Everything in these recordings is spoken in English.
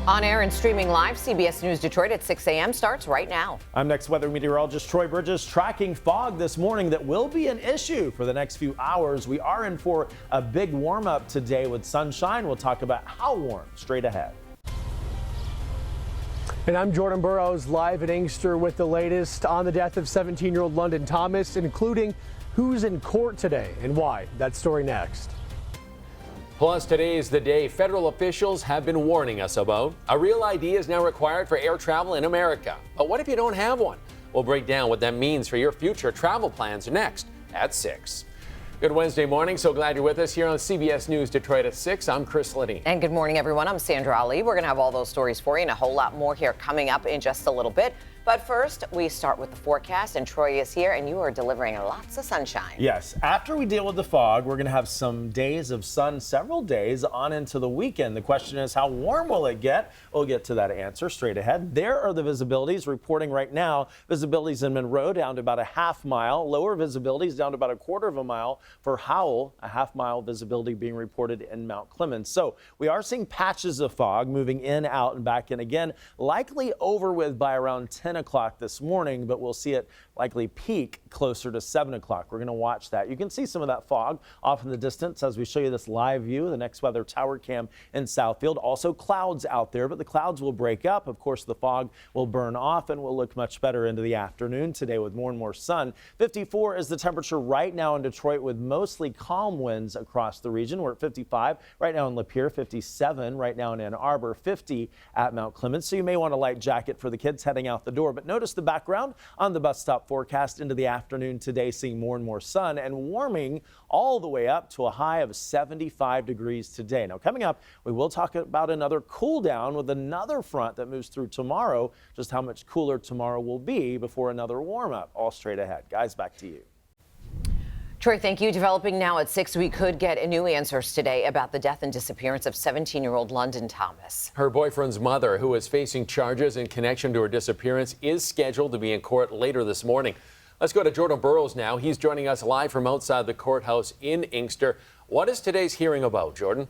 On air and streaming live, CBS News Detroit at 6 a.m. starts right now. I'm next weather meteorologist Troy Bridges, tracking fog this morning that will be an issue for the next few hours. We are in for a big warm up today with sunshine. We'll talk about how warm straight ahead. And I'm Jordan Burroughs, live at Inkster with the latest on the death of 17-year-old London Thomas, including who's in court today and why. That story next. Plus, today is the day federal officials have been warning us about. A real ID is now required for air travel in America. But what if you don't have one? We'll break down what that means for your future travel plans next at 6. Good Wednesday morning. So glad you're with us here on CBS News Detroit at 6. I'm Chris Liddy. And good morning, everyone. I'm Sandra Ali. We're going to have all those stories for you and a whole lot more here coming up in just a little bit. But first, we start with the forecast, and Troy is here, and you are delivering lots of sunshine. Yes, after we deal with the fog, we're going to have some days of sun, several days on into the weekend. The question is, how warm will it get? We'll get to that answer straight ahead. There are the visibilities reporting right now. Visibilities in Monroe down to about a half mile. Lower visibilities down to about a quarter of a mile for Howell. A half mile visibility being reported in Mount Clemens. So we are seeing patches of fog moving in, out, and back in again. Likely over with by around 10 o'clock this morning, but we'll see it likely peak closer to 7 o'clock. We're going to watch that. You can see some of that fog off in the distance as we show you this live view of the Next Weather Tower Cam in Southfield. Also clouds out there, but the clouds will break up. Of course, the fog will burn off and will look much better into the afternoon today with more and more sun. 54 is the temperature right now in Detroit with mostly calm winds across the region. We're at 55 right now in Lapeer, 57 right now in Ann Arbor, 50 at Mount Clemens. So you may want a light jacket for the kids heading out the door. But notice the background on the bus stop forecast into the afternoon today, seeing more and more sun and warming all the way up to a high of 75 degrees today. Now coming up, we will talk about another cool down with another front that moves through tomorrow. Just how much cooler tomorrow will be before another warm up. All straight ahead. Guys, back to you. Troy, thank you. Developing now at 6, we could get new answers today about the death and disappearance of 17-year-old London Thomas. Her boyfriend's mother, who is facing charges in connection to her disappearance, is scheduled to be in court later this morning. Let's go to Jordan Burroughs now. He's joining us live from outside the courthouse in Inkster. What is today's hearing about, Jordan?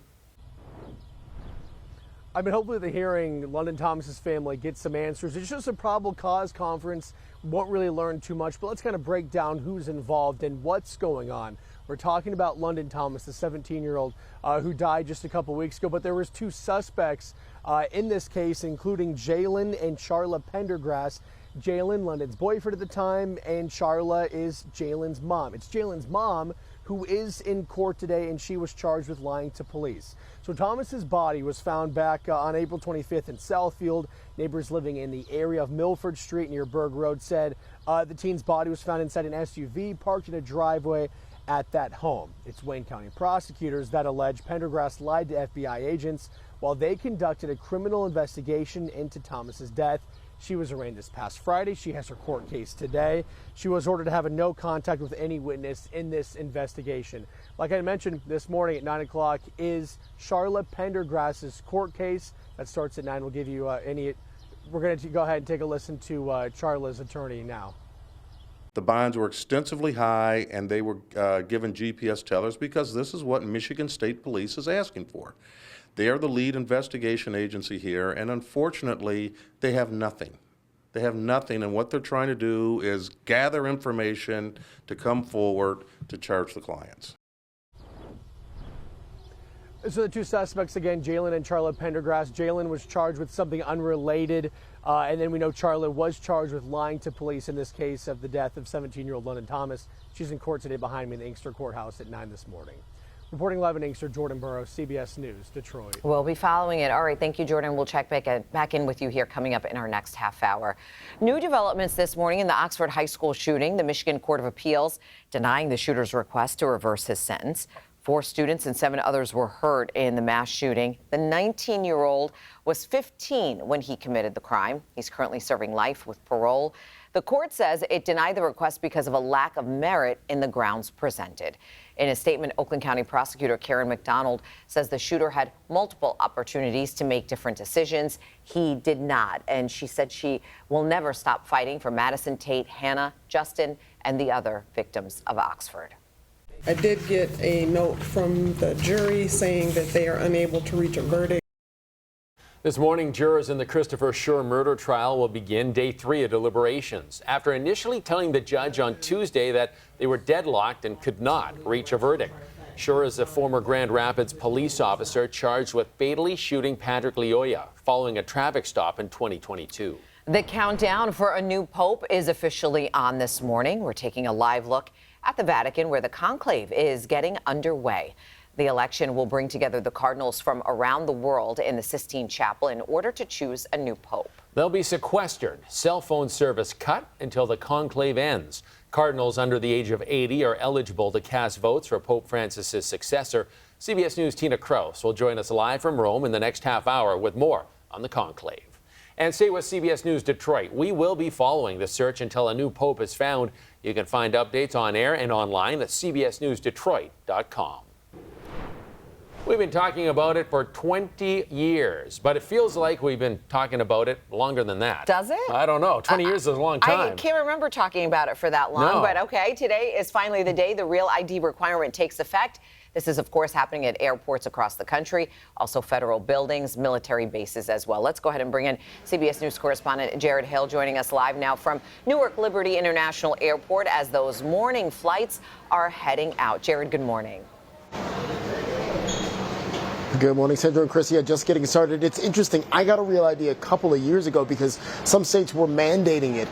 I mean, hopefully the hearing, London Thomas's family gets some answers. It's just a probable cause conference. Won't really learn too much, but let's kind of break down who's involved and what's going on. We're talking about London Thomas, the 17-year-old who died just a couple weeks ago, but there was 2 suspects in this case, including Jalen and Charla Pendergrass. Jalen, London's boyfriend at the time, and Charla is Jalen's mom. It's Jalen's mom who is in court today, and she was charged with lying to police. So Thomas's body was found back on April 25th in Southfield. Neighbors living in the area of Milford Street near Berg Road said the teen's body was found inside an SUV parked in a driveway at that home. It's Wayne County prosecutors that allege Pendergrass lied to FBI agents while they conducted a criminal investigation into Thomas's death. She was arraigned this past Friday. She has her court case today. She was ordered to have a no contact with any witness in this investigation. Like I mentioned this morning at 9 o'clock is Charla Pendergrass's court case. That starts at 9. We'll give you we're going to go ahead and take a listen to Charla's attorney now. The bonds were extensively high, and they were given GPS tellers because this is what Michigan State Police is asking for. They are the lead investigation agency here, and unfortunately, they have nothing. They have nothing, and what they're trying to do is gather information to come forward to charge the clients. So the 2 suspects again, Jalen and Charla Pendergrass. Jalen was charged with something unrelated, and then we know Charla was charged with lying to police in this case of the death of 17-year-old London Thomas. She's in court today behind me in the Inkster Courthouse at 9 this morning. Reporting live in Inkster, Jordan Burroughs, CBS News, Detroit. We'll be following it. All right, thank you, Jordan. We'll check back in with you here coming up in our next half hour. New developments this morning in the Oxford High School shooting. The Michigan Court of Appeals denying the shooter's request to reverse his sentence. 4 students and 7 others were hurt in the mass shooting. The 19-year-old was 15 when he committed the crime. He's currently serving life with parole. The court says it denied the request because of a lack of merit in the grounds presented. In a statement, Oakland County Prosecutor Karen McDonald says the shooter had multiple opportunities to make different decisions. He did not. And she said she will never stop fighting for Madison, Tate, Hannah, Justin, and the other victims of Oxford. I did get a note from the jury saying that they are unable to reach a verdict. This morning, jurors in the Christopher Schur murder trial will begin day 3 of deliberations after initially telling the judge on Tuesday that they were deadlocked and could not reach a verdict. Schur is a former Grand Rapids police officer charged with fatally shooting Patrick Lyoya following a traffic stop in 2022. The countdown for a new pope is officially on this morning. We're taking a live look at the Vatican, where the conclave is getting underway. The election will bring together the cardinals from around the world in the Sistine Chapel in order to choose a new pope. They'll be sequestered, cell phone service cut until the conclave ends. Cardinals under the age of 80 are eligible to cast votes for Pope Francis' successor. CBS News' Tina Kraus will join us live from Rome in the next half hour with more on the conclave. And stay with CBS News Detroit. We will be following the search until a new pope is found. You can find updates on air and online at cbsnewsdetroit.com. We've been talking about it for 20 years, but it feels like we've been talking about it longer than that. Does it? I don't know. 20 years is a long time. I can't remember talking about it for that long, No. but okay, today is finally the day the Real ID requirement takes effect. This is, of course, happening at airports across the country, also federal buildings, military bases as well. Let's go ahead and bring in CBS News correspondent Jared Hill joining us live now from Newark Liberty International Airport as those morning flights are heading out. Jared, good morning. Good morning, Sandra and Chris. Yeah, just getting started. It's interesting. I got a Real ID a couple of years ago because some states were mandating it.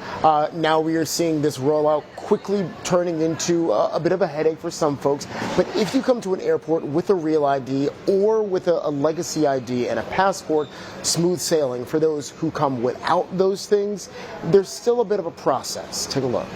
Now we are seeing this rollout quickly turning into a bit of a headache for some folks. But if you come to an airport with a Real ID or with a legacy ID and a passport, smooth sailing. For those who come without those things, there's still a bit of a process. Take a look.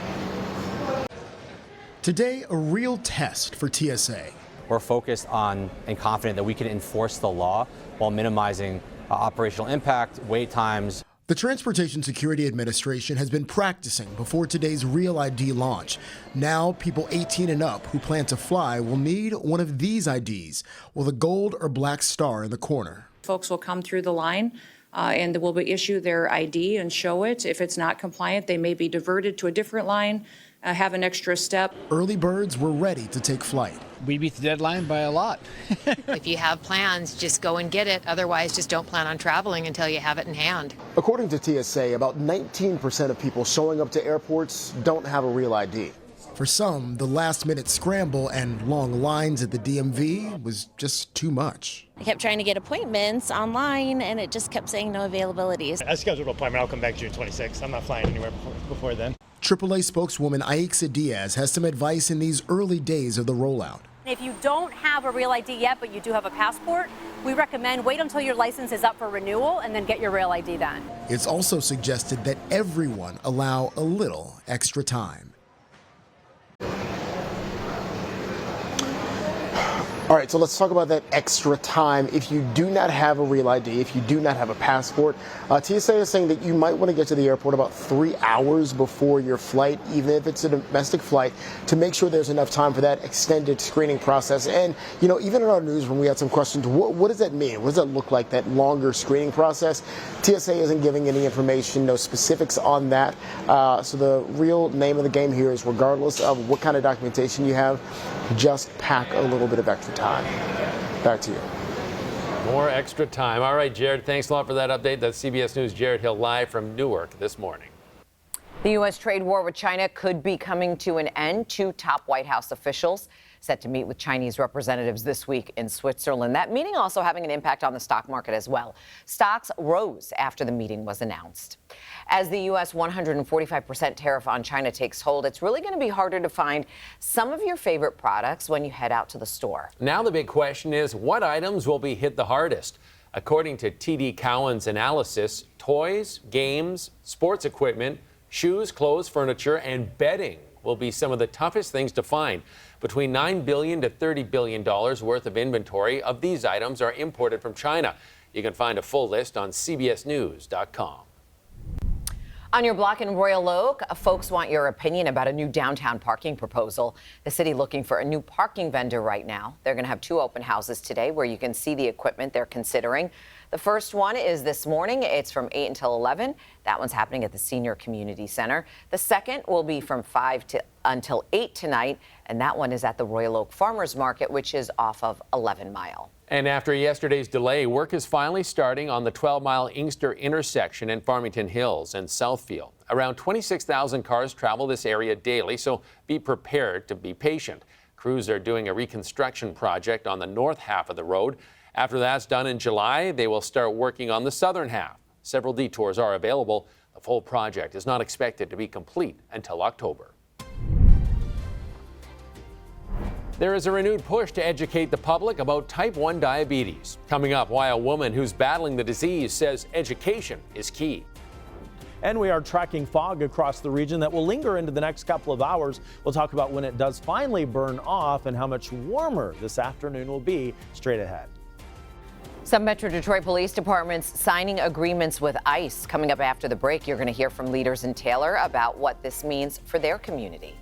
Today, a real test for TSA. We're focused on and confident that we can enforce the law while minimizing operational impact, wait times. The Transportation Security Administration has been practicing before today's Real ID launch. Now, people 18 and up who plan to fly will need one of these IDs with a gold or black star in the corner. Folks will come through the line and will be issued their ID and show it. If it's not compliant, they may be diverted to a different line, have an extra step. Early birds were ready to take flight. We beat the deadline by a lot. If you have plans, just go and get it. Otherwise, just don't plan on traveling until you have it in hand. According to TSA, about 19% of people showing up to airports don't have a Real ID. For some, the last-minute scramble and long lines at the DMV was just too much. I kept trying to get appointments online, and it just kept saying no availabilities. I scheduled an appointment. I'll come back June 26th. I'm not flying anywhere before then. AAA spokeswoman Aixa Diaz has some advice in these early days of the rollout. If you don't have a Real ID yet, but you do have a passport, we recommend wait until your license is up for renewal and then get your Real ID then. It's also suggested that everyone allow a little extra time. All right, so let's talk about that extra time. If you do not have a Real ID, if you do not have a passport, TSA is saying that you might want to get to the airport about 3 hours before your flight, even if it's a domestic flight, to make sure there's enough time for that extended screening process. And, you know, even in our newsroom, we had some questions. What does that mean? What does that look like, that longer screening process? TSA isn't giving any information, no specifics on that. So the real name of the game here is, regardless of what kind of documentation you have, just pack a little bit of extra time. Back to you. More extra time. All right, Jared, thanks a lot for that update. That's CBS News' Jared Hill live from Newark this morning. The U.S. trade war with China could be coming to an end. Two top White House officials set to meet with Chinese representatives this week in Switzerland. That meeting also having an impact on the stock market as well. Stocks rose after the meeting was announced. As the U.S. 145% tariff on China takes hold, it's really going to be harder to find some of your favorite products when you head out to the store. Now the big question is, what items will be hit the hardest? According to TD Cowen's analysis, toys, games, sports equipment, shoes, clothes, furniture, and bedding will be some of the toughest things to find. Between $9 billion to $30 billion worth of inventory of these items are imported from China. You can find a full list on cbsnews.com. On your block in Royal Oak, folks want your opinion about a new downtown parking proposal. The city looking for a new parking vendor right now. They're going to have two open houses today where you can see the equipment they're considering. The first one is this morning. It's from 8 until 11. That one's happening at the Senior Community Center. The second will be from 5 until 8 tonight, and that one is at the Royal Oak Farmers Market, which is off of 11 Mile. And after yesterday's delay, work is finally starting on the 12-mile Inkster intersection in Farmington Hills and Southfield. Around 26,000 cars travel this area daily, so be prepared to be patient. Crews are doing a reconstruction project on the north half of the road. After that's done in July, they will start working on the southern half. Several detours are available. The full project is not expected to be complete until October. There is a renewed push to educate the public about type 1 diabetes. Coming up, why a woman who's battling the disease says education is key. And we are tracking fog across the region that will linger into the next couple of hours. We'll talk about when it does finally burn off and how much warmer this afternoon will be straight ahead. Some Metro Detroit police departments signing agreements with ICE. Coming up after the break, you're going to hear from leaders in Taylor about what this means for their community.